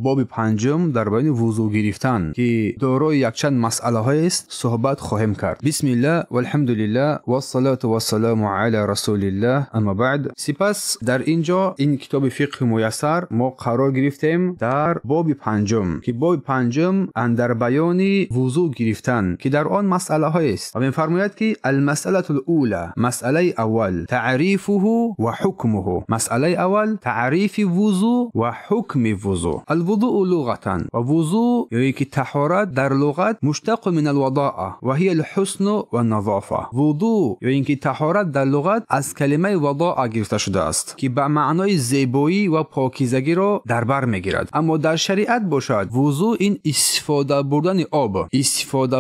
باب پنجم در بیان وضو گرفتن که دارای یک چند مسئله های است صحبت خواهیم کرد. بسم الله والحمد لله والصلاة والسلام علی رسول الله، اما بعد. سپس در اینجا این کتاب فقه میسر ما قرار گرفتیم در باب پنجم که باب پنجم اندر بیان وضو گرفتن که در آن مسئله های است و می‌فرماید که المسئله الاولى، مسئله اول، تعریفه و حکمه. مسئله اول تعریف وضو و حکم وضو. الوضوء لغة، و وضو یعنی که طهارت در لغت مشتق من الوضاء و هي الحسن و النظافه. وضو یعنی که طهارت در لغت از کلمه وضاء گرفته شده است که به معنای زیبایی و پاکیزگی را در بر میگیرد. اما در شریعت باشد وضو این استفاده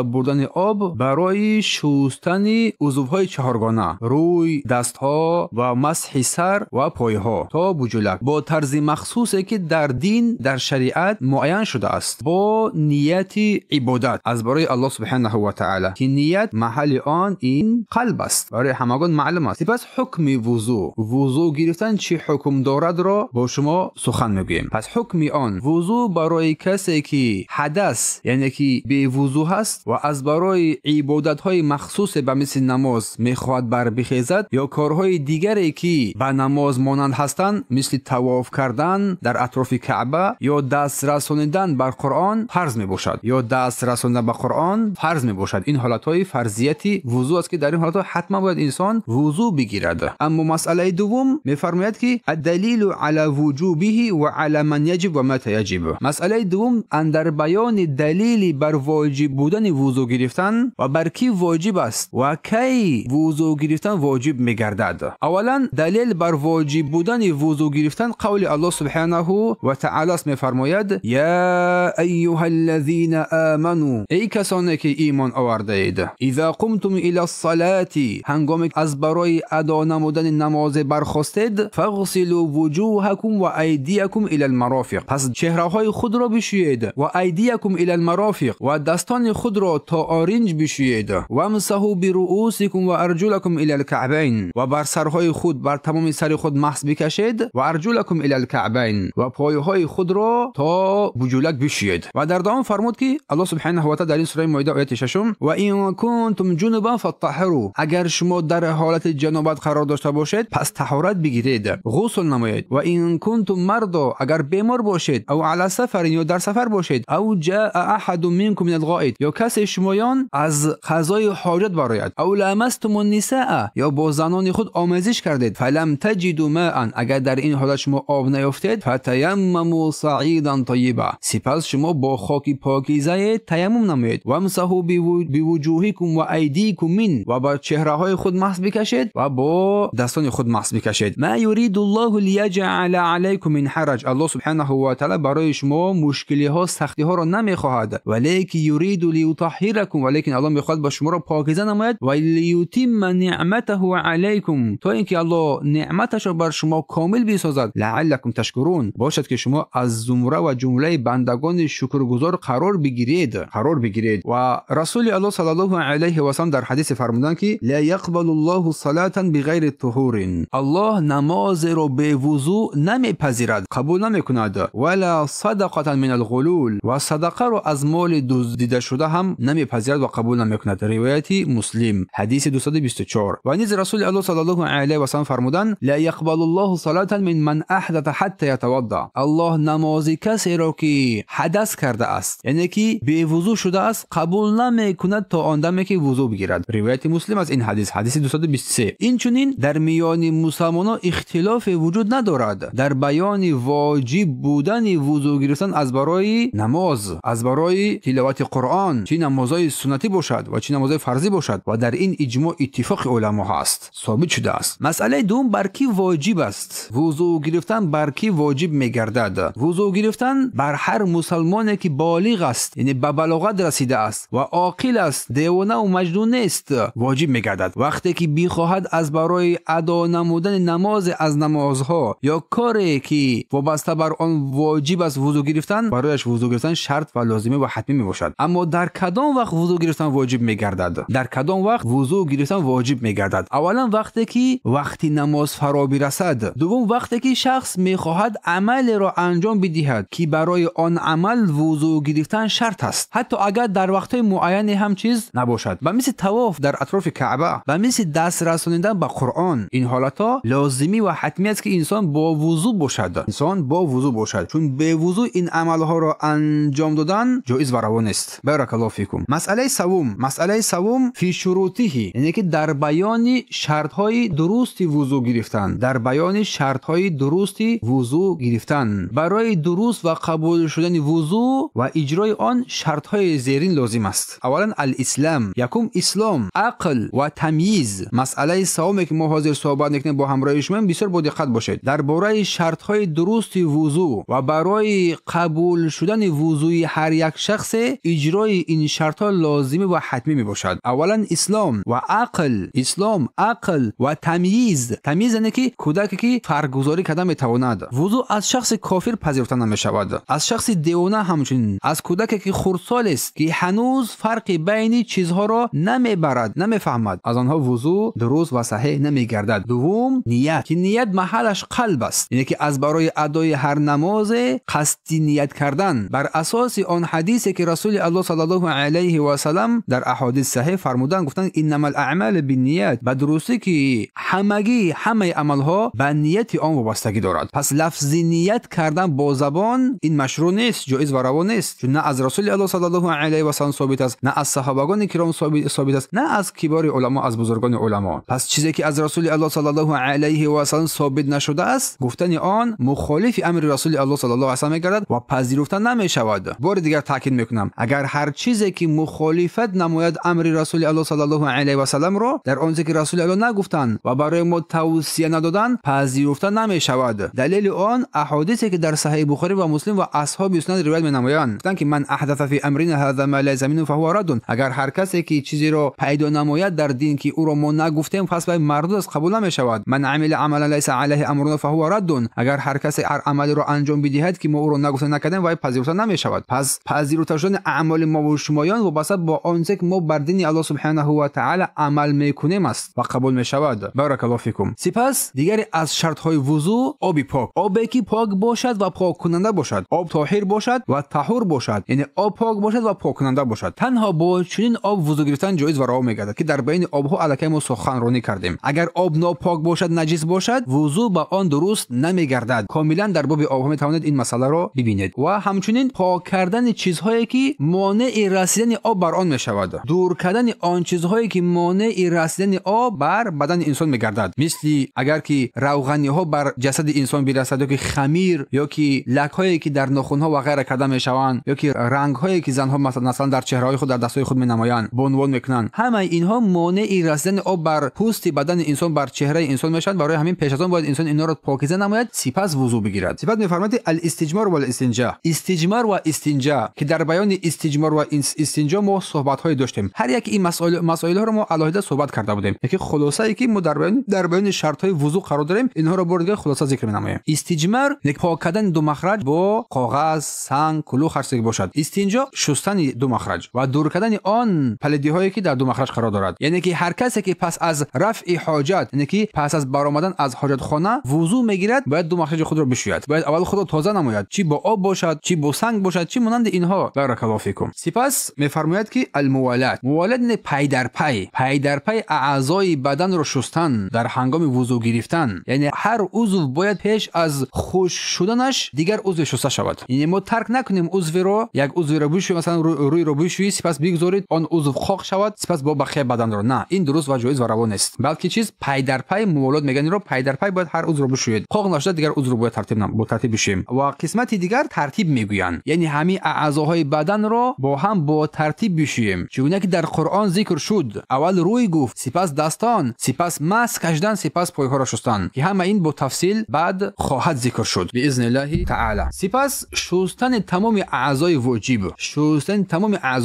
بردن آب برای شستن عضوهای چهارگانه، روی، دستها و مسح سر و پایها تا بجلک، با طرز مخصوصی که در دین در شریعت معین شده است، با نیت عبادت از برای الله سبحانه و تعالی که نیت محل آن این قلب است، برای همگان معلوم است. پس حکم وضو گرفتن چه حکم دارد را با شما سخن میگویم. پس حکم آن وضو برای کسی که حدث یعنی که به وضو هست و از برای عبادت های مخصوص به مثل نماز میخواهد بر بخیزد یا کارهای دیگری که به نماز مانند هستند مثل طواف کردن در اطراف کعبه یا دست رسانیدن بر قرآن فرض می باشد یا دست رساندن به قرآن فرض می باشد. این حالت های فرضیتی وضو است که در این حالت ها حتما باید انسان وضو بگیرد. اما مسئله دوم میفرماید که الدلیل علی وجوبه و علی من یجب و متى یجب. مسئله دوم اندر بیان دلیلی بر واجب بودن وضو گرفتن و بر کی واجب است و کی وضو گرفتن واجب میگردد. اولا دلیل بر واجب بودن وضو گرفتن قول الله سبحانه و تعالی است، میفرماید یا ایها الذین آمنوا، ای کسانی که ایمان آورده اید، اذا قمتم الى الصلاة، هنگامی از برای ادا نمودن نماز برخاستید، فاغسلوا وجوهکم و ایدیکم الى المرافق، پس چهره های خود را بشویید، و ایدیکم الى المرافق، و دستان خود را تا آرنج بشویید، و امسحوا برؤوسکم و ارجلکم الى الكعبین، و بر سرهای خود بر تمام سر خود مسح بکشید، و ارجلکم الى الكعبین، و پایهای خود را تا بجولک بشویید. و در دوام فرمود که الله سبحانه و تعالی در این سوره مائده آیه 6 و ان کنتم جنبا فطهروا، اگر شما در حالت جنابت قرار داشته باشید پس طهارت بگیرید، غسل نمایید. و ان کنتم مرضى، اگر بیمار باشید، او علی سفر، یا در سفر باشید، او جاء احد منکم من الغائط، یا کسی شمایان از قضای حاجت برآید، او لمستم النساء، یا با زنان خود آمیزش کردید، فلم تجدوا ماء، اگر در این حالت شما آب نیافتید، فتیمموا صعیدا طیبا، سپس شما با خاک پاکیزه تیمم نمایید، و امسحوا بوجوهکم و ایدیکم من، و بر چهره های خود مسح بکشید و با دستان خود مسح بکشید. ما یرید الله لیجعل علیکم من حرج، الله سبحانه و تعالی برای شما مشکلی ها سختی ها را نمیخواهد، ولیکن یرید لیطهرکم، ولیکن الله میخواهد با شما را پاکیزه نماید، و لیتم نعمته علیکم، تا اینکه الله نعمتش را بر شما کامل بسازد، لعلکم تشکرون، باشد که شما از زمره و جمله بندگان شکرگزار قرار بگیرید. و رسول الله صلی الله علیه و سلم در حدیث فرمودند که لا یقبل الله صلاة بغیر طهور، الله نماز را به وضو نمیپذیرد، قبول نمیکند، ولا صدقه من الغلول، و صدقه را از مال دزدیده شده هم نمیپذیرد و قبول نمیکند. روایت مسلم حدیث 224. و نیز رسول الله صلی الله علیه و سلم فرمودند لا یقبل الله صلاة من احدث حتى يتوضا، الله نماز کسی را که حدث کرده است یعنی که به وضو شده است قبول نمیکند تا آن دمی که وضو بگیرد. روایت مسلم از این حدیث 223. این چنین در میان مسلمانان اختلاف وجود ندارد در بیان واجب بودن وضو گرفتن از برای نماز، از برای تلاوت قرآن، چه نمازهای سنتی باشد و چه نمازهای فرضی باشد، و در این اجماع اتفاق علما هست، ثابت شده است. مسئله دوم بر کی واجب است وضو گرفتن، بر کی واجب میگردد؟ وضو گرفتن بر هر مسلمانی که بالغ است یعنی به بلاغت رسیده است و عاقل است، دیوانه و مجنون نیست، واجب میگردد. وقتی که بخواهد از برای ادا نمودن نماز از نمازها یا کاری که وابسته بر آن واجب است وضو گرفتن، برایش وضو گرفتن شرط و لازمه و حتمی میباشد. اما در کدام وقت وضو گرفتن واجب میگردد؟ در کدام وقت وضو گرفتن واجب میگردد؟ اولا وقتی که وقتی نماز فرا برسد، دوم وقتی که شخص میخواهد عمل را انجام بدهد میدهد که برای آن عمل وضو گرفتن شرط است، حتی اگر در وقت معینی هم چیز نباشد. و مثل طواف در اطراف کعبه و مثل دست رسانیدن به قرآن، این حالتها لازمی و حتمی است که انسان با وضو باشد، چون به وضو این عملها را انجام دادن جایز و روا نیست. بارک الله فیکم. مسئله سوم فی شروطه، یعنی که در بیان شرط‌های درست وضو گرفتن، برای درست و قبول شدن وضو و اجرای آن شرط‌های زیرین لازم است. اولا الاسلام، یکم اسلام، عقل و تمییز. مسئله سومی که ما حاضر صحبت می‌کنیم با همراه شما، بسیار با دقت باشید. درباره شرط‌های درست وضو و برای قبول شدن وضوی هر یک شخص، اجرای این شرط‌ها لازم و حتمی میباشد. اولا اسلام عقل و تمییز یعنی که کودکی که فرگذاری کردن میتواند. وضو از شخص کافر پذیرفته نمیشود، از شخص دیوانه همچنین، از کودکی که خردسال است که هنوز فرق بین چیزها را نمیفهمد، از آنها وضو درست و صحیح نمیگردد. دوم نیت، که نیت محلش قلب است، یعنی که از برای ادای هر نماز قصدی نیت کردن بر اساس آن حدیثی که رسول الله صلی الله علیه و سلم در احادیث صحیح فرمودند، گفتند انما الاعمال بالنیات، به درستی که همه عملها به نیت آن وابستگی دارد. پس لفظ نیت کردن با زبان این مشروع نیست، جایز و روا نیست، چون نه از رسول الله صلی الله علیه و سلم ثابت است، نه از صحابگان کرام ثابت است، نه از کبار علما، از بزرگان علما. پس چیزی که از رسول الله صلی الله علیه و سلم ثابت نشده است، گفتن آن مخالف امر رسول الله صلی الله علیه و سلم می‌گردد و پذیرفته نمی‌شود. بار دیگر تاکید می‌کنم، اگر هر چیزی که مخالفت نماید امر رسول الله صلی الله علیه و سلم را، در آن که رسول الله نگفتند و برای ما توصیه ندادند، پذیرفته نمی‌شود. دلیل آن احادیثی که در صحیح بخاری و مسلم و اصحاب سنن روایت می‌نمایند، گفتند که من احدث فی امرنا هذا ما لیس منه فهو رد. اگر هر کسی که چیزی را پیدا نماید در دین که او را ما نگفتیم، پس به مردود است، قبول نمی‌شود. من عمل عملا لیس علیه امرنا فهو رد. اگر هر کسی هر عملی را انجام بدهد که ما او را نگفتیم نکردیم، و پذیرفته نمی‌شود. پس پذیرفته شدن اعمال ما و شمایان وابسته با آنچه که ما بر دین الله سبحانه و تعالی عمل می‌کنیم است و قبول می‌شود. بارک الله فیکم. سپس دیگری از شرط‌های وضو آبی که پاک باشد و پاک کننده باشد، آب طاهر باشد و طهور باشد، یعنی آب پاک باشد و پاک کننده باشد. تنها با چنین آب وضو گرفتن جایز و روا می‌گردد که در بین آب‌ها الکی ما سخنرانی کردیم. اگر آب ناپاک باشد، نجس باشد، وضو با آن درست نمی‌گردد. کاملا در باب آب‌ها می‌توانید این مسئله را ببینید. و همچنین پاک کردن چیزهایی که مانع رسیدن آب بر آن می‌شود، دور کردن آن چیزهایی که مانع رسیدن آب بر بدن انسان می‌گردد، مثل اگر که روغنی‌ها بر جسد انسان برسد، یا که خمیر، یا که لک‌هایی که در ناخن‌ها و غیره کرده می‌شوند، یا که رنگ‌هایی که زن‌ها مثلا در چهره‌های خود، در دست‌های خود می‌نمایند، به عنوان می‌کنند، همه اینها مانع رسیدن آب بر پوست بدن انسان، بر چهره انسان میشن. برای همین پیش از آن باید انسان اینا را پاکیزه نماید، سپس وضو بگیرد. سپس می‌فرماید الاستجمار و الاستنجا، که در بیان استجمار و استنجا ما صحبت‌های داشتیم. هر یک این مسائل ها رو ما علاوه صحبت کرده بودیم. یکی خلاصه ای که ما در بیان شرط‌های وضو قرار داریم، اینها رو بار دیگه خلاصه ذکر می‌نماییم. استجمار پاک کردن دو مخرج با کاغذ، سنگ، کلوخ هر چیزی باشد. استنجا شستن دو مخرج و دور کردن آن پلیدی‌هایی که در دو مخرج قرار دارد. یعنی که هر کسی که پس از رفع حاجت، یعنی که پس از برآمدن از حاجت خانه وضو میگیرد، باید دو مخرج خود را بشوید. باید اول خود را تازه نماید، چی با آب باشد، چی با سنگ باشد، چی مانند اینها. بارک الله فیکم. سپس میفرماید که الموالات نه پی در پی اعضای بدن را شستن در هنگام وضو گرفتن، یعنی هر عضو باید پیش از خشک شدنش دیگر عضو شسته شود. یعنی ما ترک نکنیم یک عضو را بشوییم، مثلا روی رو بشویید، سپس بگذارید آن عضو خاک شود، سپس با بقیه بدن را. نه، این درست و جایز و روا نیست، بلکه چیز پی در پی موالات میگن. این رو پی در پی باید هر عضو را بشویید، خاک نشد دیگر عضو رو باید ترتیب بشیم. و قسمتی دیگر ترتیب میگویند، یعنی همه اعضاهای بدن را با ترتیب بشوییم، چون که در قرآن ذکر شد. اول روی گفت، سپس دستان، سپس مس کشیدن، سپس پایها را شستن، که همه این با تفصیل بعد خواهد ذکر شد باذن الله تعالی. سپس شستن تمام اعضای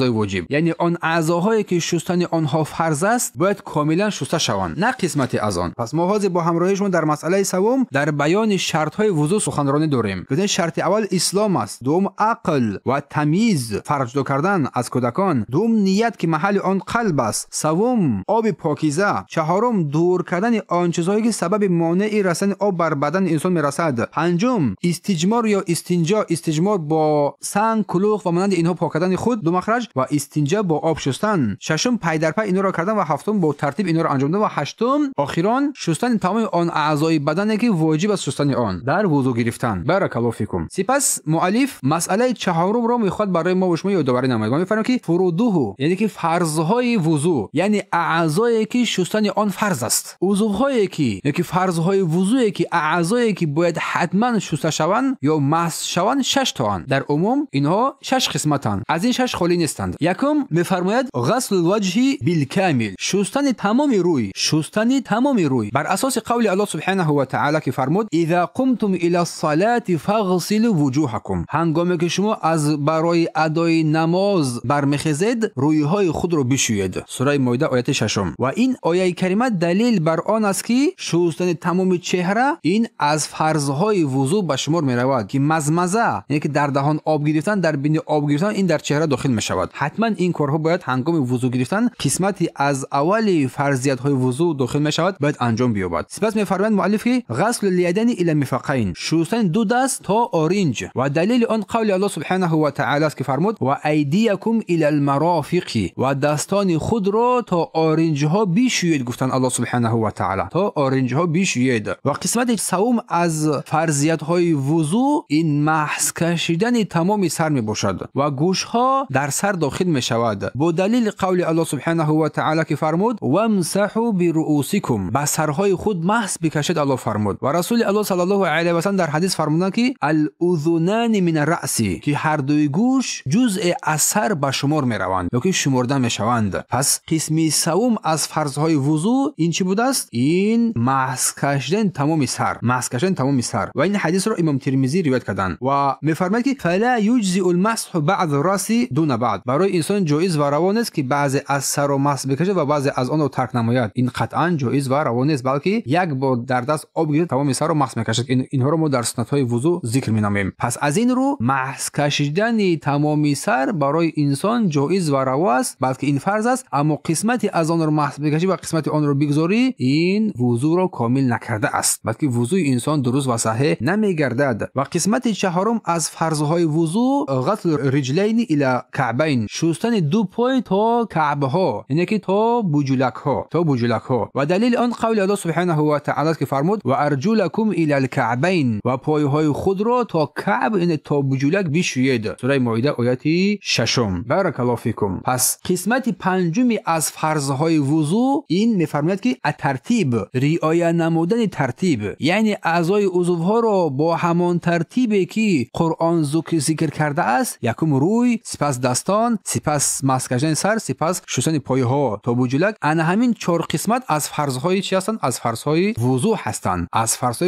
واجب، یعنی آن اعضاهایی که شستن آنها فرض است باید کاملا شسته شوند، نه قسمتی از آن. پس ما حاضر با همراهیشون در مسئله سوم در بیان شرط‌های وضو سخنرانی داریم. گفتن شرط اول اسلام است، دوم عقل و تمیز، فرج دو کردن از کودکان، دوم نیت که محل آن قلب است، سوم آب پاکیزه، چهارم دور کردن آن چیزهایی که سبب مانع رسیدن آب بر بدن انسان میرسد، پنجم استجمار استجمار یا استجمار با سنگ، کلوخ و مانند اینها پاک کردن خود دو مخرج و استنجا با آب شستن. ششم پای در پای اینا را کردن و هفتم با ترتیب اینا را انجام دادن و هشتم اخیراً شستن تمام آن اعضای بدنی که واجب است شستن آن در وضو گرفتن. بارک الله فیکم. سپس مؤلف مسئله چهارم را میخواد برای ما و شما یادآوری نماید. ما میفهمیم که فروضه یعنی که فرضهای وضو، یعنی اعضایی که شستن آن فرض است. عضوهایی که یعنی که فرضهای وضویی که اعضایی که باید حتما شسته شوند یا مس شوند 6 تا اند. در عموم اینها 6 قسمتند. از این 6 خالی نیستند. یکم میفرماید غسل الوجه بالکامل، شستن تمام روی، شستن تمام روی بر اساس قول الله سبحانه و تعالی که فرمود اذا قمتم الى الصلاه فاغسلوا وجوهکم، هنگامی که شما از برای ادای نماز برمیخیزید رویهای خود رو بشویید. سوره مائده آیه 6. و این آیه کریمه دلیل بر آن است که شستن تمام چهره این از فرضهای وضو به شمار می رود که مزمزه یعنی که در دهان آب گرفتن، در بین آب گرفتن این در چهره داخل می شود. حتما این کارها باید هنگام وضو گرفتن قسمتی از اول فرضیت های وضو داخل می شود باید انجام بیابد. سپس می فرمایند مؤلف که غسل الیدین الی المرفقین، شستن دو دست تا آرنج و دلیل آن قول الله سبحانه و تعالی است که فرمود و ایدیکم الی المرافق، و دستان خود را تا آرنج ها بشویید. گفتن الله سبحانه و تعالی تا آرنج ها بشویید. و قسمت سوم از فرضیت های وضو این محض کشیدن تمام سر می باشد و گوش ها در سر داخل می شود با دلیل قول الله سبحانه و تعالی که فرمود وامسحوا برؤوسکم، با سرهای خود محض بکشید. الله فرمود و رسول الله صلی الله علیه و سلم در حدیث فرمودند که الاذنان من الراس، که هر دوی گوش جزء از سر به شمار می روند یا که شمرده می شوند. پس قسمی سوم از فرضهای وضو این چی بود است؟ این محض کشیدن تمام سر، محض کشیدن تمام سر. و این حدیث را امام ترمذی روایت کردند و می‌فرماید که فلا یجزئ المسح بعض الراس دون بعض، برای انسان جایز و روان است که بعضی از سر را مسح بکشد و بعضی از آن را ترک نماید. این قطعا جایز و روان است، بلکه یک بار در دست آب گیرد تمام سر را مسح می‌کشد. اینها را ما در سنت‌های وضو ذکر می‌نماییم. پس از این رو محض کشیدن تمام سر برای انسان جایز و روا است، بلکه این فرض است. اما قسمتی از آن را محض بکشی و قسمتی آن را بگذاری این وضو را کامل نکرده است، بلکه وضوء انسان درست و صحیح نمیگردد. و قسمت چهارم از فرضهای وضو غسل رجلین الی کعبین، شستن دو پای تا کعبه ها، یعنی که تا بجولک ها و دلیل آن قول الله سبحانه و تعالی که فرمود و ارجلکم الی الکعبین، و پایهای خود را تا کعب یعنی تا بجولک بشویید. سوره مائده آیه 6. بارک الله فیکم. پس قسمت پنجمی از فرضهای وضو این میفرماید که ترتیب، رعایت نمودن ترتیب، یعنی اعضای عضوها را با همان ترتیبی که قرآن ذکر کرده است، یکم روی، سپس دستان، سپس مسح کردن سر، سپس شستن پایها تا بجولک. ان همین 4 قسمت از فرضهای چی هستند؟ از فرضهای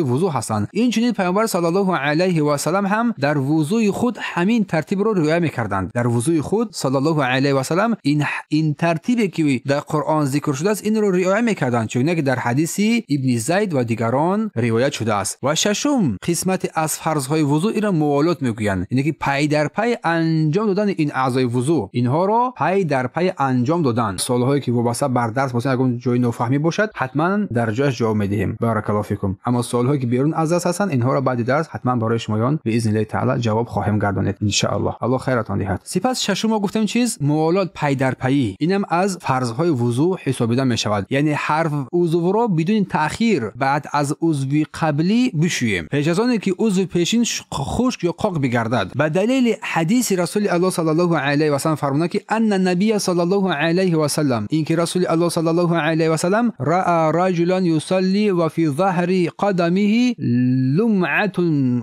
وضو هستند. این چنین پیامبر صلی الله علیه و سلم هم در وضوی خود همین ترتیب را رعایت می‌کردند. در وضوی خود صلی الله علیه و سلم این ترتیبی که در قرآن ذکر شده است این را رعایت می‌کردند، چون که در حدیث ابن زید و دیگران روایت شده است. و ششم قسمت از فرضهای وضو این را موالات میگویند، یعنی که پای در پای انجام دادن این اعضای وضو، اینها را پای در پای انجام دادن. سوالهایی که وابسته بر درس باشه اگر جای نفهمی باشد حتما در جایش جواب میدیم. بارک الله فیکم. اما سوالهایی که بیرون از درس هستند اینها را بعد درس حتما برای شمایان به اذن الله تعالی جواب خواهم گردانید ان شاء الله. الله خیرتان دهد. سپس ششم ما گفتیم چیز؟ موالات پای در پای. اینم از فرضهای وضو حسابیده می شود، یعنی هر عضو را بدون تأخیر بعد از عضو قبلی بشوییم پیش از آن که عضو پیشین خشک یا قاق بگردد. به دلیل حدیث رسول الله صلی الله علیه و سلم فرمود که ان النبی صلی الله علیه و سلم، این که رسول الله صلی الله علیه و سلم را رجلا یصلی و فی ظهر قدمه لمعه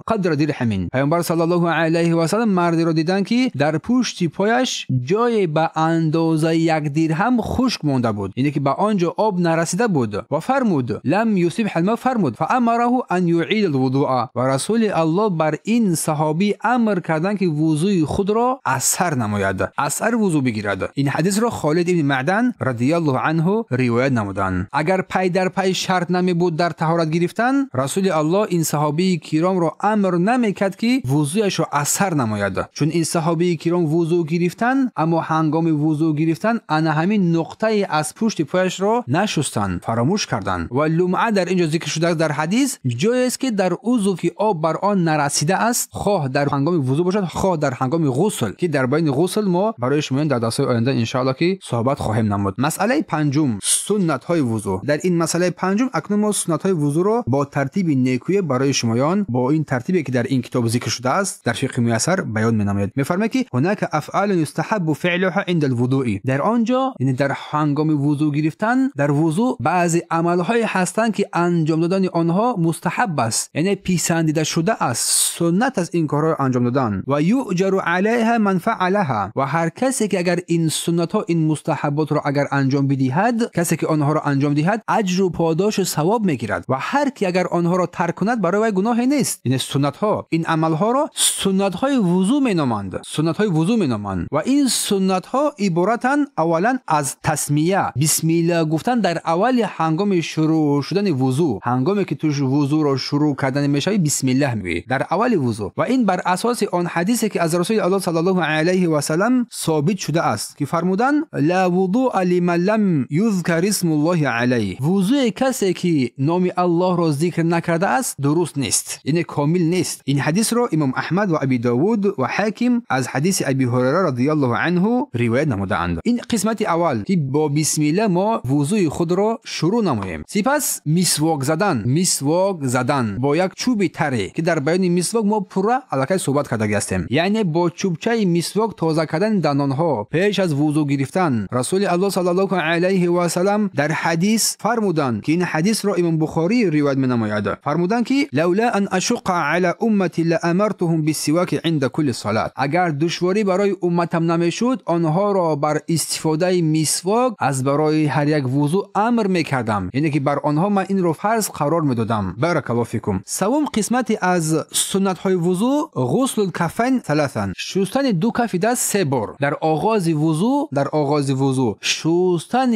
قدر درهم، پیامبر صلی الله علیه و سلم مردی را دیدن که در پشت پایش جای به اندازه 1 درهم خشک مانده بود، یعنی که به آنجا آب نرسیده بود. و فرمود لم یصب الماء، فرمود فامره ان یعید الوضوء، و رسول الله بر این صحابی امر کردند که وضوء خود را از سر نماید، از سر وضو بگیرد. این حدیث را خالد ابن معدن رضی الله عنه روایت نمودند. اگر پای در پای شرط نمی بود در طهارت گرفتن، رسول الله این صحابی کرام را امر نمیکرد که وضوءش را از سر نماید، چون این صحابی کرام وضو گرفتن اما هنگام وضو گرفتن انا همین نقطه از پشت پایش را نشستند، فراموش کردند. و لمعه در اینجا ذکر شده در حدیث جایی است که در عضو که آب بر آن نرسیده است، خواه در هنگام وضو باشد خواه در هنگام غسل، که در بین غسل ما برای شما در درس‌های آینده ان شاء الله که صحبت خواهیم نمود. مسئله پنجم، سنت های وضو. در این مسئله پنجم اکنون ما سنت های وضو رو با ترتیب نیکویی برای شمایان با این ترتیبی که در این کتاب ذکر شده است در فقه میسر بیان می‌نماید. می‌فرماید که هناك افعال یستحب فعلها عند الوضوء، در آنجا یعنی در هنگام وضو گرفتن در وضو بعضی عمل‌های هستند که انجام دادن آنها مستحب است، یعنی پسندیده شده است، سنت از این کارها انجام دادن. و یؤجر علیها من فعلها، و هر کسی که اگر این سنت ها این مستحبات را اگر انجام بدهد، کسی که آنها را انجام دهد اجر و پاداش و ثواب میگیرد، و هر کی اگر آنها را ترک کند برای وی گناه نیست. این سنت ها این عمل ها را سنت های وضو مینامند، سنت های وضو مینامند. و این سنت ها عبارتن اولا از تسمیه، بسم الله گفتن در اول هنگام شروع شدن وضو، هنگامی که توش وضو را شروع کردن میشه بسم الله میگی در اول وضو. و این بر اساس آن حدیثی که از رسول الله صلی الله علیه و سلم ثابت شده است که فرمودن لا وضوء لمن لم یذکر اسم الله علیه، وضوء کسی که نام الله را ذکر نکرده است درست نیست، یعنی کامل نیست. این حدیث را امام احمد و ابی داود و حاکم از حدیث ابی هریره رضی الله عنه روایت نمودند. این قسمت اول که با بسم الله ما وضوء خود را شروع نماییم. سپس مسواک زدن با یک چوب تره که در بیان مسواک ما پورا الکی صحبت کرده هستیم، یعنی با چوبچه مسواک تازه کردن دندانها پیش از وضو گرفتن. رسول الله صلی الله علیه و سلم در حدیث فرمودند که این حدیث را امام بخاری روایت می‌نماید، فرمودند که لولا ان اشق علی امتی لامرتهم بالسواک عند كل صلاه، اگر دشواری برای امتم نمیشد آنها را بر استفاده مسواک از برای هر یک وضو امر میکردم، یعنی که بر آنها من این را فرض قرار میدادم. بارک الله فیکم. سوم قسمت از سنت های وضو غسل الکفین ثلاثا، شستن دو کف دست سه بار. در آغاز وضو شستن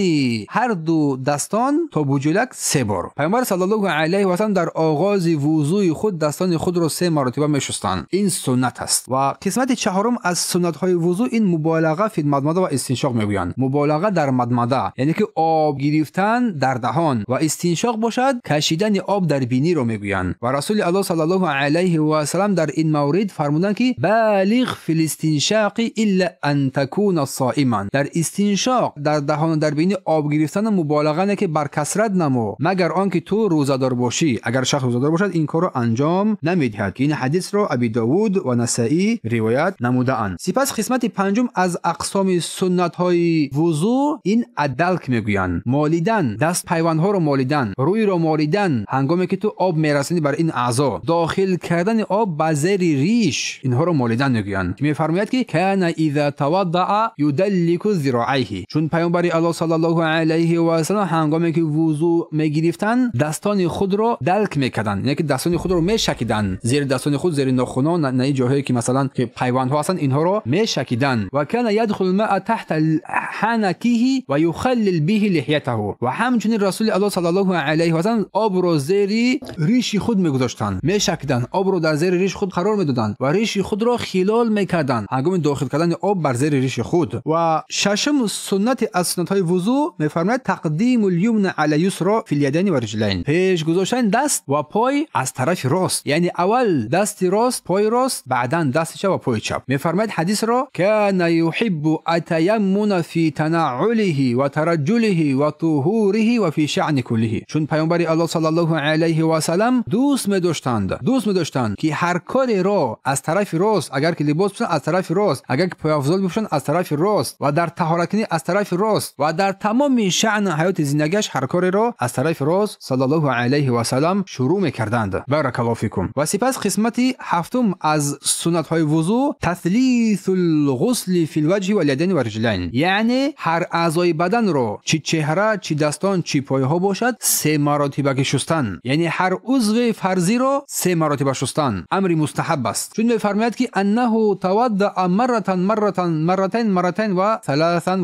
هر دو دستان تا بوجلک سه بار. پیامبر صلی الله علیه و سلم در آغاز وضوی خود دستان خود را سه مرتبه میشستند، این سنت است. و قسمت چهارم از سنت های وضو این مبالغه فی المضمضه و استنشاق میگویند. مبالغه در مضمضه یعنی که آب گرفتن در دهان، و استنشاق باشد کشیدن آب در بینی رو میگویند. و رسول الله صلی الله علیه و سلم در این مورد فرمودند که بالغ فی الاستنشاق الا ان تكون صائما، در استنشاق در دهان و در بینی آب گرفتن مبالغه نه که بر کثرت نمو، مگر آنکه تو روزدار باشی. اگر شخص روزدار باشد این کارو انجام نمیدهد. این حدیث رو ابی داود و نسائی روایت نموده‌اند. سپس قسمت پنجم از اقسام سنت های وضو این ادلک میگویند، مالیدن، دست پیوندها رو مالیدن، روی رو مالیدن هنگامی که تو آب میرسونی بر این اعضا، داخل کردن آب به زیر ریش، اینها رو مالیدن میگویند. که میفرماید که کان اذا توضأ یدلک ذراعیه، چون پیامبر الله صلی الله علیه و سلم هنگامی که وضو میگرفتن دستان خود رو دلک میکردن، یعنی که دستان خود رو میشکیدن، زیر دستان خود زیر ناخنان نه جاهایی که مثلا که پیوندها هستن اینها رو میشکیدن. و کان يدخل الماء تحت حنکه و یخلل به لحیته، و همچنین رسول الله صلی الله علیه و سلم آب رو زیر ریش خود میگذاشتن، میشکیدن، آب رو در زیر ریش خود قرار میدادن و ریش خود را خلال میکردن هنگام داخل کردن آب بر زیر ریش خود. و ششم سنت از سنت های وضو میفرماید تقدیم الیمن علی یسرا فی الیدین و رجلین، پیش گذاشتن دست و پای از طرف راست، یعنی اول دست راست پای راست بعداً دست چپ و پای چپ. میفرماید حدیث را کان یحب التیمن فی تنعله و ترجله و طهوره و فی شأن کله، چون پیامبر الله صلی الله علیه و سلم دوست می‌داشتند که هر کاری را از طرف راست، اگر که لباس بپوشن از طرف راست، اگر که پایافزال بپوشن از طرف راست، و در طهارت کنی از طرف راست، و در تمام شأن حیات زندگیش هر کاری را از طرف راست صلی الله علیه و سلم شروع می‌کردند. بارک الله فیکم. و سپس قسمت هفتم از سنت های وضو تثلیث الغسل فی الوجه والیدین و رجلین، یعنی هر اعضای بدن رو چی چهره چی دستان چی پایه ها باشد سه مراتبه شستن، یعنی هر عضو فرضی رو سه مراتبه شستن امری مستحب است، چون میفرماید که انه توضأ مرتين و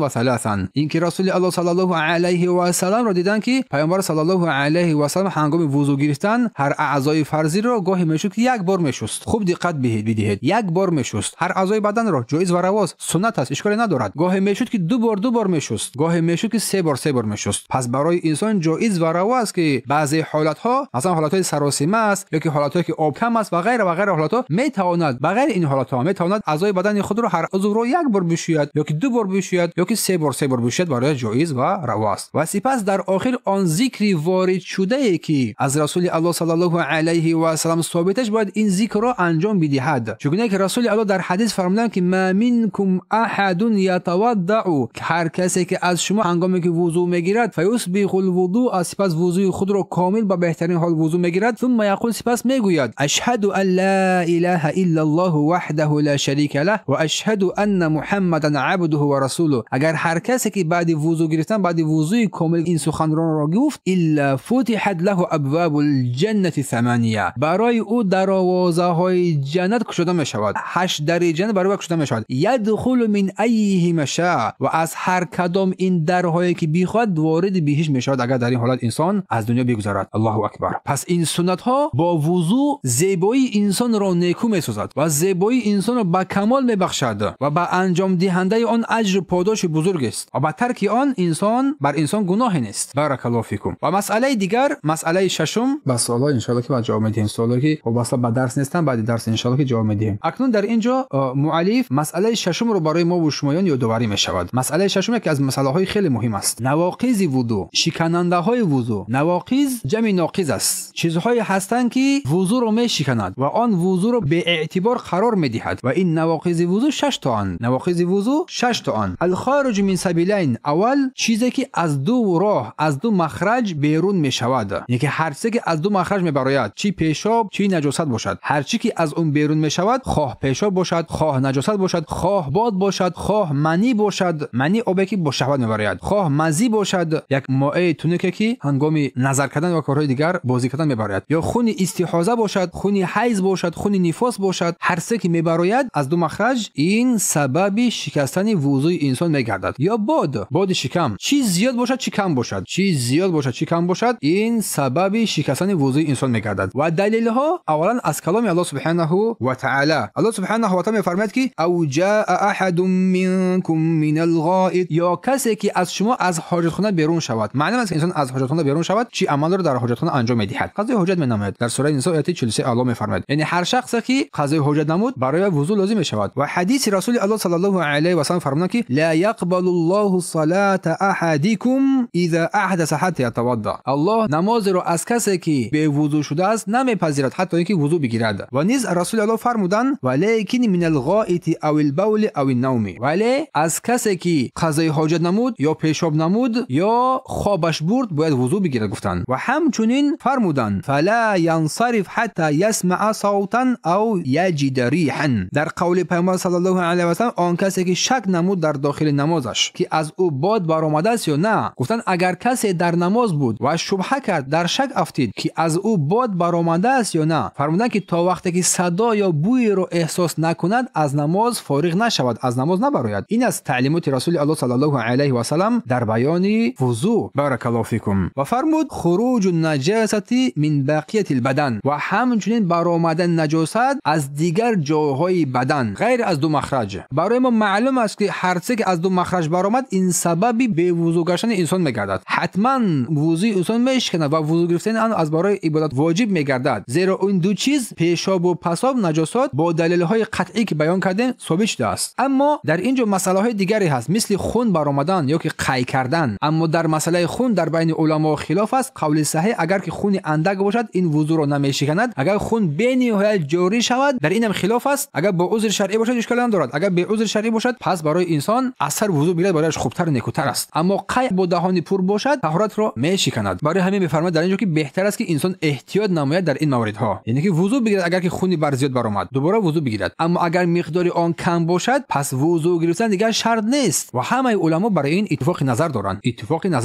ثلاثا، این که رسول الله صلی الله علیه و سلم را دیدن که پیامبر صلی الله علیه و سلم هنگام وضو گرفتن هر اعضای فرضی رو گاهی میشد که یک بار میشست. خوب دقت بدهید، یک بار میشست. هر اعضای بدن رو جایز و رواز سنت است، اشکالی ندارد. گاهی میشد که دو بار میشست، گاهی میشد که سه بار میشست. پس برای انسان جایز و رواز که بعضی حالت ها مثلا حالت های سراسیمه است یا که حالت هایی که آب کم است و غیره و غیره حالات میتواند بغیر این حالات میتواند اعضای بدن خود رو هر عضو رو یک بار بشوید یا که دو بار بشوید یا که سه بار بشوید برای جایز و رواست. و سپس در آخر آن ذکری وارد شده ای که از رسول الله صلی الله علیه و سلم ثابتش باید این ذکر را انجام بدهد، چگونه که رسول الله در حدیث فرمودند که ما منکم احد یتوضع، که هر کسی که از شما هنگامی که وضو میگیرد فیسبغ الوضوء، سپس وضوء خود را کامل با بهترین حال وضو میگیرد، ثم یقول، سپس میگوید اشهد ان لا اله الا الله وحده لا شریک له و اشهد ان محمدا عبده و رسوله. اگر هر کسی که بعد وضو گرفتن بعد وضوء کامل این سخنران را گفت، الا فتحت له ابواب الجنه ثمانیه، برای او دروازه های جنت گشوده می شود، 8 در جنت برای او گشوده می شود. یدخل من ایه شاء، و از هر کدام این درهایی که بخواهد وارد بهش می شود اگر در این حالت انسان از دنیا بگذرد. الله اکبر. پس این سنت ها با وضو زیبایی انسان را نیکو می سازد و زیبایی انسان را به کمال می بخشد و به انجام دهنده آن اجر پاداش بزرگ است و به ترک آن انسان بر انسان گناه نیست. بارک الله فیکم. و مسئله دیگر، مسئله ششم، بس الله ان شاء الله که بعد جواب میدیم. سوالی که وابسته به درس نیستن بعد درس ان شاء الله که جواب میدیم. اکنون در اینجا مؤلف مسئله ششم رو برای ما و شمایان یادآوری میشود. مسئله ششم که از مسئله های خیلی مهم است. نواقض وضو، شکننده های وضو. نواقض جمع ناقض است، چیزهایی هستند که وضو رو میشکند و آن وضو رو به اعتبار قرار میدهد و این نواقض وضو 6 تا آن. نواقض وضو 6 تا آن. الخارج من سبیلین، اول چیزی که از دو راه از دو مخرج بیرون میشود، یعنی که هر چیزی که از دو مخرج میبراید، چی پیشاب چی نجاست باشد، هر چی که از اون بیرون میشود، خواه پیشاب باشد، خواه نجاست باشد، خواه باد باشد، خواه منی باشد، منی آبی که با شهوت میبراید، خواه مزی باشد، یک مائع تونیکی که هنگام نظر کردن و کارهای دیگر بازی کردن میبراید، یا خون استحاضه باشد، خون حیض باشد، خون نفاس باشد، هر چیزی که میبراید از دو مخرج، این سبب شکستن وضوء انسان میگردد. یا باد شکم، چی زیاد باشد چی کم باشد، چی زیاد باشد چی کم باشد، این سبب شکستن وضوء انسان میگردد. و دلیل ها اولا از کلام الله سبحانه و تعالی. الله سبحانه و تعالی میفرماید که او جاء احد منکم من الغائط، یا کسی که از شما از حاجتخانه بیرون شود. معنی است که انسان از حاجتخانه بیرون شود چی عمل رو در حاجتخانه انجام میدهد. قضای حاجت مینامد در سوره نساء آیه 43 الله میفرماید، یعنی هر شخصی که قضای حاجت نمود برای وضو لازم میشود. و حدیث رسول الله صلی الله علیه و سلم فرمودند که لا يقبل الله صلاه احدکم اذا احدث حتى يتوضا، الله نماز رو از کسی که به وضو شده است نمیپذیرد حتی اینکه وضو بگیرد. و نیز رسول الله فرمودند ولکن من الغائط او البول او النوم، ولی از کسی که قضای حاجت نمود یا پیشاب نمود یا خوابش برد باید وضو بگیرد گفتند. و همچنین فرمودند فلا ينصرف حتى يسمع صوتا او يجد ريحا، در قول پیامبر صلی الله علیه و سلم آن کسی که شک نمود در داخل نمازش که از او باد برآمده است یا نه، گفتند اگر کسی در نماز بود و شبهه کرد در شک افتید که از او باد برآمده است یا نه، فرمودند که تا وقتی که صدا یا بوی رو احساس نکند از نماز فارغ نشود، از نماز نبراید. این از تعلیمات رسول الله صلی الله علیه و سلم در بیان وضو. بارک الله فیکم. و فرمود خروج النجاست من بقیه البدن، و همچنین برآمدن نجاست از دیگر جاهای بدن غیر از دو مخرج. برای ما معلوم است که هر چیزی که از دو مخرج برآمد این سببی به وضو گشتن انسان میگردد. حتما وضو انسان میشکنه و وضو گرفتن آن از برای عبادت واجب میگردد، زیرا اون دو چیز پیشاب و پساب نجاسات با دلیل های قطعی که بیان کردیم ثابت شده است. اما در اینجا مسائل های دیگری هست مثل خون برآمدن یا که قی کردن. اما در مسئله خون در بین علما خلاف است. قول صحیح اگر که خون اندک باشد این وضو را نمیشکند، اگر خون بین نهایت جاری شود در اینم خلاف است. اگر با عذر شرعی باشد اشکالی ندارد، اگر به عذر شرعی باشد پس برای انسان اثر وضو بگیرد برایش خوبتر نیکوتر است. اما قی با دهان پر باشد طهارت را میشکند. برای همین میفرماید در اینجا که بهتر است که انسان احتیاط نماید در این موردها، یعنی که وضو بگیرد اگر که خونی بر زیاد برآمد دوباره وضو بگیرد، اما اگر مقدار آن کم باشد پس وضو گرفتن دیگر شرط نیست. و همه علما برای این اتفاق نظر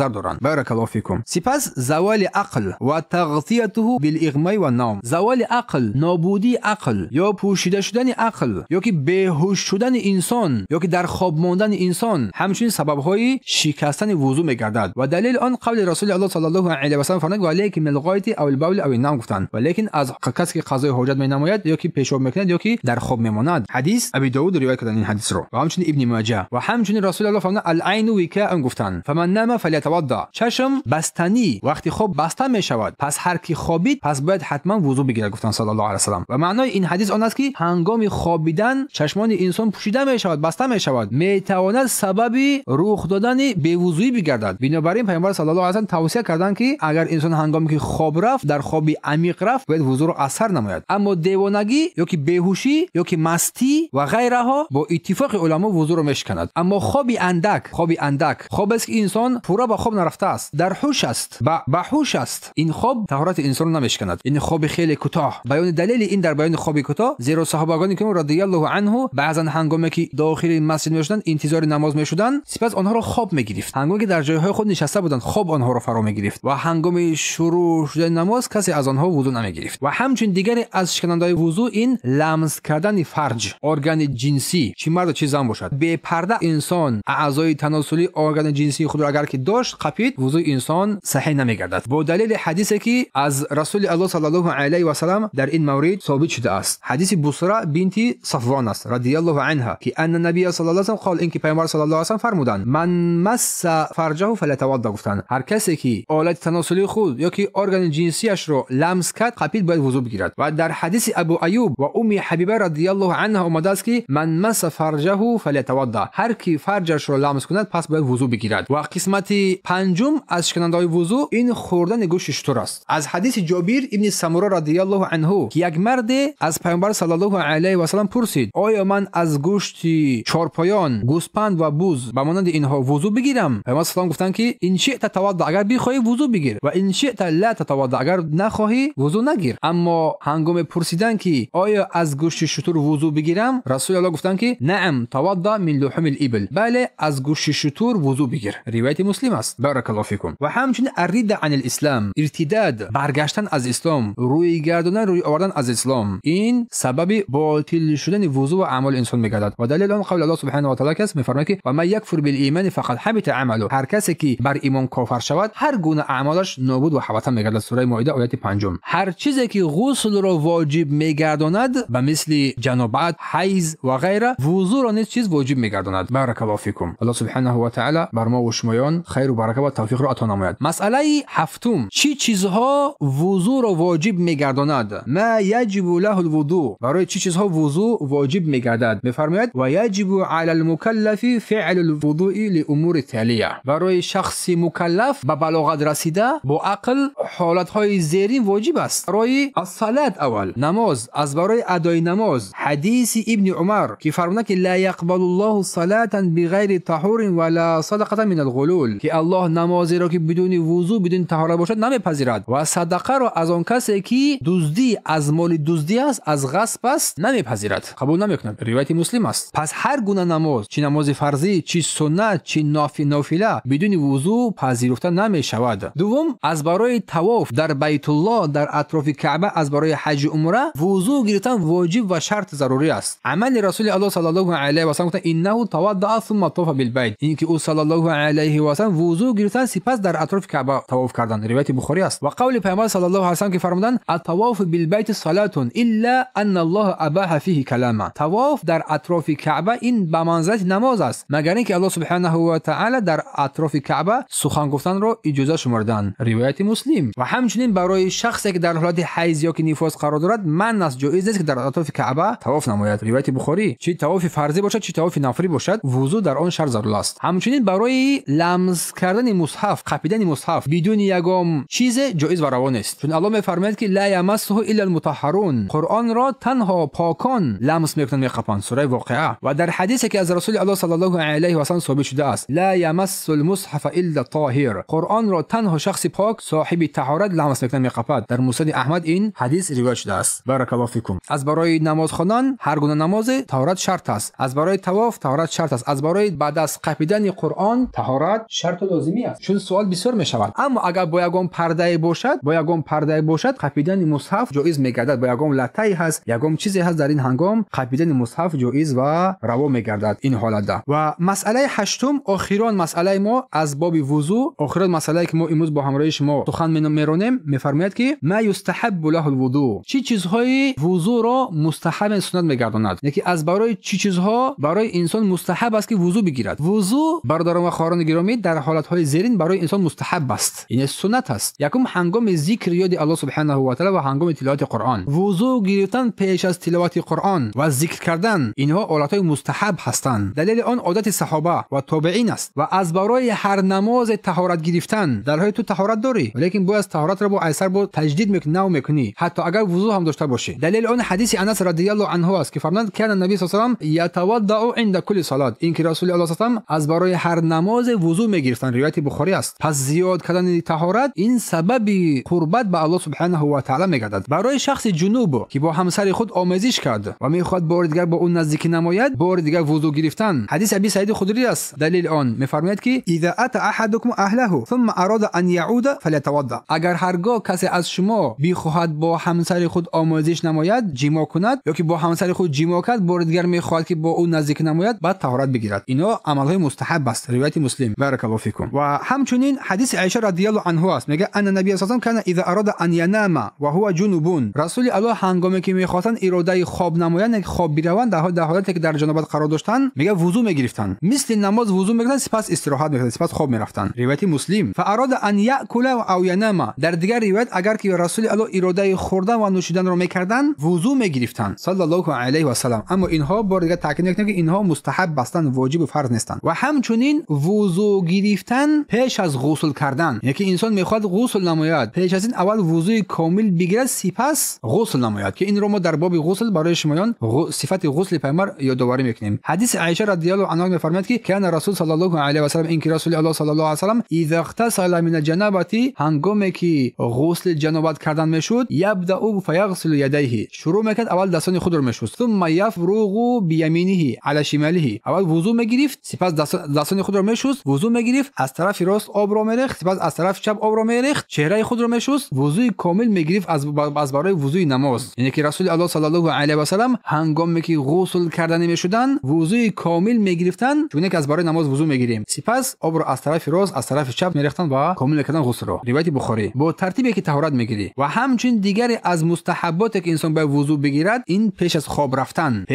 دارند. بارک الله فیکم. سپس زوال عقل و تغطیته بالاغماء و النوم. زوال عقل، نابودی عقل یا پوشیده شدن عقل یا که بیهوش شدن انسان یا که در خواب ماندن انسان همچنین سبب‌های شکستن وضو میگردد. و دلیل آن قول رسول الله صلی الله علیه و سلم فرمود ولیکن من الغایط او البول او النوم گفتند، ولیکن از کسی که قضای حاجت مینماید یا که پیشاب میکند یا که در خواب میماند. حدیث ابی داود روایت کردن این حدیث رو و همچنین ابن ماجه. و همچنین رسول الله فرمود العین وکاء گفتند فمن نام فلیتوضا، چشم بستنی وقتی خواب بسته میشود پس هر کی خوابید پس باید حتما وضو بگیرد. بگیرد گفتن صلی الله علیه و سلم. و معنای این حدیث آن است که هنگام خوابیدن چشمان انسان پوشیده می شود، بسته می شود، می تواند سبب رخ دادن بی‌وضویی بگردد. بنابراین پیامبر صلی الله علیه و سلم توصیه کردند که اگر انسان هنگامی که خواب رفت، در خوابی عمیق رفت، باید وضو را اثر نماید. اما دیوانگی یا که بیهوشی یا که مستی و غیره ها با اتفاق علما وضو را میشکند. اما خوابی اندک، خواب است که انسان پورا با خواب نرفته است، در هوش است، با هوش است، این خواب طهارت انسان را نمیشکند. این خواب خیلی کوتاه. بیان دلیل این در بیان خواب کوتاه، زیرا صحابگان کرام رضی الله عنه بعضا هنگامی که داخل مسجد میشدند انتظار نماز میشدند، سپس آنها را خواب میگرفت. هنگامی که در جایهای خود نشسته بودند خواب آنها را فرا میگرفت و هنگام شروع شدن نماز کسی از آنها وضو نمیگرفت. و همچنین دیگر از شکنندهای وضو این لمس کردن فرج، ارگان جنسی، چه مرد و چه زن باشد، به پرده انسان اعضای تناسلی ارگان جنسی خود را اگر که داشت قپید، وضو انسان صحیح نمیگردد. با دلیل حدیثی که از رسول الله صلی الله علیه و سلم در این مورد ثابت شده است. حدیث بصره بنت صفوان است رضی الله عنها که ان النبی صلی الله علیه و سلم قال، اینکه پیامبر صلی الله علیه و سلم فرمودند من مس فرجه فلیتوضا، گفتند هر کسی که آلت تناسلی خود یا که ارگان جنسیش رو لمس کرد قپید باید وضو بگیرد. و در حدیث ابو ایوب و ام حبیبه رضی الله عنها اومده است که من مس فرجه فلیتوضا، هر کی فرجش رو لمس کند پس باید وضو بگیرد. و قسمت پنجم از شکنندهای وضو این خوردن گوشت شتر است. از حدیث جابر ابن سمره رضی الله عنه که یک مرد از پیامبر صلی الله علیه و سلم پرسید آیا من از گوشت چارپایان، گوسپند و بز به مانند اینها وضو بگیرم؟ پیامبر صلی الله گفتند که ان شئت توضا، اگر بخواهی وضو بگیر، و ان شئت لا تتوضا، اگر نخواهی وضو نگیر. اما هنگام پرسیدن که آیا از گوشت شتر وضو بگیرم، رسول الله گفتند که نعم توضا من لحم الابل، بله از گوشت شتر وضو بگیر. روایت مسلم است. بارک الله فیکم. و همچنین الرد عن الاسلام، ارتداد، برگشتن از اسلام، روی گرداندن، روی آوردن از اسلام، این سبب باطل شدن وضو و اعمال انسان میگردد. و دلیل آن قول الله سبحانه و تعالی است، میفرماید که و من یکفر بالایمان فقد حبط عمله، هر کسی که بر ایمان کافر شود هر گونه اعمالش نابود و حبطان میگردد. سوره مائده آیه 5. هر چیزی که غسل را واجب میگرداند و مثل جنابت، حیض و غیره، وضو را نیز چیز واجب میگرداند. بارک الله فیکم. الله سبحانه و تعالی بر ما و شمایان خیر و برکت و توفیق را عطا نماید. مسئله هفتم، چی چیزها وضو را واجب میگرداند؟ ما یجب له الوضوء، برای چی چیزها وضو واجب میگردد؟ میفرماید و یجب علی المکلف فعل الوضوء لامور التاليه، برای شخص مکلف به بلاغت رسیده با عقل حالتهای زیرین واجب است. برای الصلاه اول نماز، از برای ادای نماز حدیث ابن عمر که فرمود که لا يقبل الله صلاه بغیر طهور ولا صدقه من الغلول، که الله نمازی را که بدون وضو بدون طهارت باشد نمیپذیرد و صدقه را از آن کسی که دزدی از مال دزدی است، از غصب است، نمیپذیرد، قبول نمیکند. روایت مسلم است. پس هر گونه نماز، چه نماز فرضی، چه سنت، چه نافله، بدون وضو پذیرفته نمیشود. دوم، از برای طواف در بیت الله، در اطراف کعبه، از برای حج عمره وضو گرفتن واجب و شرط ضروری است. عمل رسول الله صلی الله علیه و سلم گفت انه توضأ ثم طاف بالبیت، اینکه او صلی الله علیه و سلم وضو گرفتن سپس در اطراف کعبه طواف کردند. روایت بخاری است. و قول پیامبر صلی الله علیه و سلم که فرمودند الطواف بالبیت صلاه الا ان الله اباح فيه کلاما، طواف در اطراف کعبه این به منزلت نماز است مگر اینکه الله سبحانه و تعالی در اطراف کعبه سخن گفتن را اجازه شمردند. روایت مسلم. و همچنین برای شخصی که در حالت حیض یا که نفاس قرار دارد من است، جایز نیست که در اطراف کعبه طواف نماید. روایت بخاری. چه طواف فرضی باشد چه طواف نفلی باشد وضو در آن شرط ضروری است. همچنین برای لمس کردن مصحف، قپیدن مصحف بدون یگام چیز جایز و روا نیست، چون الله میفرماید که لا یمسه الا المطهرون، قرآن را تنها پاکان لمس میکنند میقپند. سوره واقعه. و در حدیثی که از رسول الله صلی الله علیه و سلم ثابت شده است لا یمس المصحف الا طاهر، قرآن را تنها شخص پاک صاحب طهارت لمس میکنند میقپد. در مسند احمد این حدیث روایت شده است. بارک الله فیکم. از برای نماز خواندن هر گونه نماز طهارت شرط است، از برای طواف طهارت شرط است، از برای بعد از قپیدن قرآن طهارت شرط لازمی است. چون سوال بسیار می شود اما اگر با یگام پرده باشد قپیدن مصحف جایز میگردد، با یگام لطه‌ای هست، یگام چیزی هست، در این هنگام قپیدن مصحف جایز و روا میگردد این حالت ده. و مسئله هشتم، آخران مسئله ما از باب وضو، آخران مسئله که ما امروز با همراه شما سخن میرونیم، میفرماید که ما یستحب له الوضو، چی چیزهای وضو را مستحب سنت میگرداند، یکی از برای چی چیزها برای انسان مستحب است که وضو بگیرد. وضو برادران و خواهران گرامی در حالتهای زیرین برای انسان مستحب است، این سنت است. یکم هنگام ذکر یاد الله سبحانه و تعالی و هنگام تلاوت قرآن. وضو گرفتن پیش از تلاوت قرآن و ذکر کردن اینها حالتهای مستحب هستند. دلیل آن عادت صحابه و تابعین است و از برای هر نماز طهارت گرفتن. در حالی تو طهارت داری ولیکن باید طهارت را با ایسر با تجدید میکنی حتی اگر وضو هم داشته باشی. دلیل آن حدیث انس رضی الله عنه است که فرمود کان النبی صلی الله علیه و سلم یتوضا عند کل صلات. این که رسول الله صلی الله علیه و سلم از برای هر نماز وضو میگرفتن. روایت بخاری است. پس زیاد کردن طهارت این سبب قربت به الله سبحانه و تعالی میگردد. برای شخص جنوب که با همسر خود آمیزش کرد و میخواد بار دیگر با اون نزدیک نماید بار دیگر وضو گرفتن. حدیث ابی سعید خدری است. دلیل آن میفرماید که اذا اتى احدكم اهله ثم اراد ان يعود فليتوضا. اگر هرگاه کسی از شما بخواهد با همسر خود آمیزش نماید جما کند یا که با همسر خود جما کرد بار دیگر میخواهد که با اون نزدیک نماید بعد طهارت بگیرد. اینا عملهای مستحب است. روایت مسلم. بارک الله فیکم. و همچنین حدیث عایشه رضی الله عنها است. میگه ان النبی صلی الله علیه و سلم کان اذا اراد ان ينام و هو جنوب. رسول الله هنگامی که میخواستن اراده خواب نمایند خواب بیروند در حالتی که در جنابت قرار داشتن میگه وضو میگرفتن مثل نماز وضو میگرفتن سپس استراحت میکردن سپس خواب میرفتن. روایت مسلم. فاراد ان یاکل او ینام. در دیگر روایت اگر که رسول الله اراده خوردن و نوشیدن رو میکردن وضو میگرفتن صلی الله علیه و سلم. اما اینها بار دیگه تاکید میکنه که اینها مستحب هستند واجب و فرض نیستند. و همچنین وضو گرفتن پیش از غسل کردن. یکی انسان میخواد غسل نماید پیش از این اول وضوی کامل بگیرد سپس غسل نماید که این رو ما در باب غسل برای شمایان صفت غسل پیامبر یادآوری میکنیم. حدیث عایشه رضی الله عنها میفرماید که کان رسول صلی الله علیه و سلم این که رسول الله صلی الله علیه و سلم اذا اغتسل من الجنابه هنگامی که غسل جنابت کردن میشد یبدا فیغسل یدیه شروع میکرد اول دستان خود رو میشست ثم یفرغ بیمینه علی شماله اول وضو میگرفت سپس دستان خود رو میشست وضو میگرفت از طرف راست آب رو میریخت سپس از طرف چپ آب رو میریخت چهره خود رو میشست وضوی کامل میگرفت از برای وضوی نماز. یعنی که رسول الله صلی الله علیه و سلم هنگامی که غسل کردن میشدن وضوی کامل میگرفتن چون که از برای نماز وضو میگیریم سپس آب رو از طرف راست از طرف چپ میریختن و کامل میکردن غسل رو. روایت بخاری. با ترتیبی که طهارت میگیری. و همچنین دیگری از مستحبات که انسان باید وضو بگیرد این پیش از خواب رفتن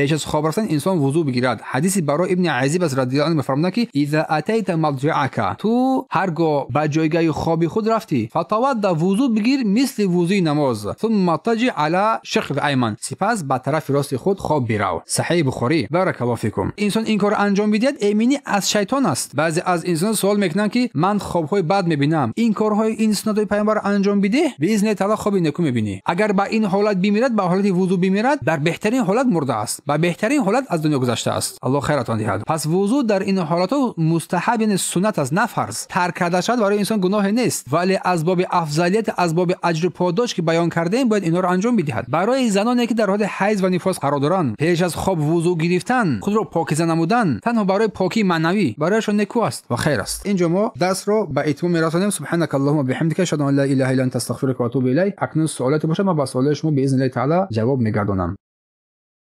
انسان وضو بگیرد. حدیث برای ابن عزیب از رضی الله عنه میفرماید که اذا اتیت مضجعک تو هرگاه به جایگاه خوابی خود رفتی فتوضا وضو بگیر مثل وضوی نماز ثم تجی علی شق ایمن سپس به طرف راست خود خواب برو. صحیح بخاری. بارک الله فیکم. انسان این کار انجام بدهد ایمنی از شیطان است. بعضی از انسان سوال میکنن که من خوابهای بد میبینم این کارهای این سنت پیامبر انجام بده به اذن تعالی خواب نکو میبینی. اگر با این حالت بمیرد به حالت وضو بمیرد در بهترین حالت مرده است و بهترین حالت از دنیا گذشته است. الله خیرتان دهد. پس وضو در این حالت مستحب یعنی سنت است نه فرض. ترک کرده شد برای انسان گناه نیست ولی از باب افضلیت از باب اجر پاداش که بیان کرده ایم باید اینا رو انجام بدهد. برای زنانی که در حال حیض و نفاس قرار دارند پیش از خواب وضو گرفتن خود را پاکیزه نمودن تنها برای پاکی معنوی برایشان نکو است و خیر است. اینجا ما درس رو به اتمام میرسانیم. سبحانك اللهم وبحمدك اشهد ان لا اله الا انت استغفرك واتوب الیک. اکنون سوالات باشه ما با سوالات شما باذن الله تعالی جواب میگردونم.